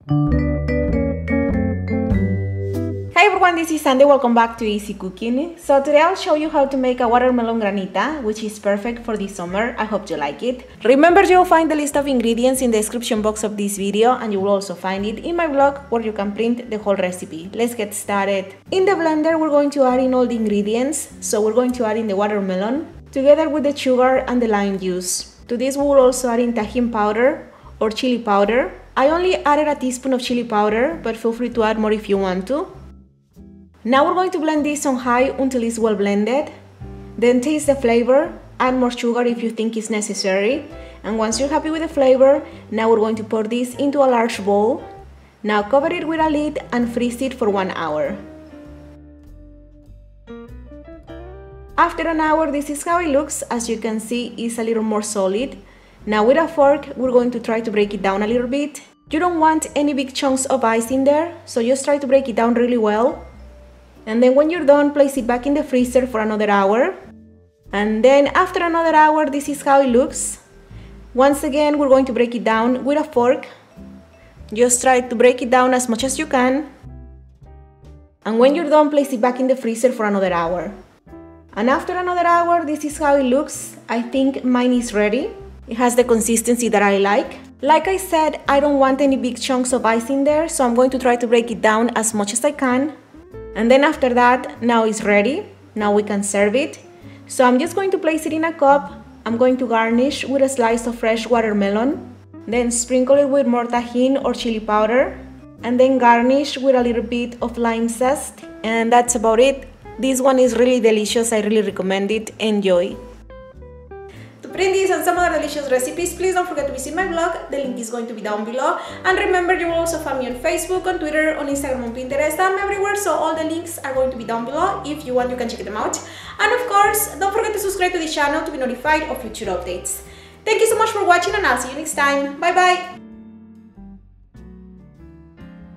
Hi everyone, this is Sandy. Welcome back to Easy Cooking. So today I'll show you how to make a watermelon granita, which is perfect for this summer. I hope you like it. Remember, you'll find the list of ingredients in the description box of this video, and you will also find it in my blog where you can print the whole recipe. Let's get started. In the blender, we're going to add in all the ingredients. So we're going to add in the watermelon together with the sugar and the lime juice. To this we will also add in Tajin powder or chili powder. I only added a teaspoon of chili powder, but feel free to add more if you want to. Now we're going to blend this on high until it's well blended. Then taste the flavor, add more sugar if you think it's necessary. And once you're happy with the flavor, now we're going to pour this into a large bowl. Now cover it with a lid and freeze it for 1 hour. After an hour, this is how it looks. As you can see, it's a little more solid. Now with a fork, we're going to try to break it down a little bit. You don't want any big chunks of ice in there, so just try to break it down really well. And then when you're done, place it back in the freezer for another hour. And then after another hour, this is how it looks. Once again, we're going to break it down with a fork. Just try to break it down as much as you can. And when you're done, place it back in the freezer for another hour. And after another hour, this is how it looks. I think mine is ready. It has the consistency that I like. Like I said, I don't want any big chunks of ice in there, so I'm going to try to break it down as much as I can. And then after that, now it's ready. Now we can serve it. So I'm just going to place it in a cup. I'm going to garnish with a slice of fresh watermelon. Then sprinkle it with more Tajin or chili powder. And then garnish with a little bit of lime zest. And that's about it. This one is really delicious. I really recommend it. Enjoy. To print this and some other delicious recipes, please don't forget to visit my blog. The link is going to be down below. And remember, you will also find me on Facebook, on Twitter, on Instagram, on Pinterest. I'm everywhere, so all the links are going to be down below. If you want, you can check them out. And of course, don't forget to subscribe to the channel to be notified of future updates. Thank you so much for watching, and I'll see you next time. Bye bye!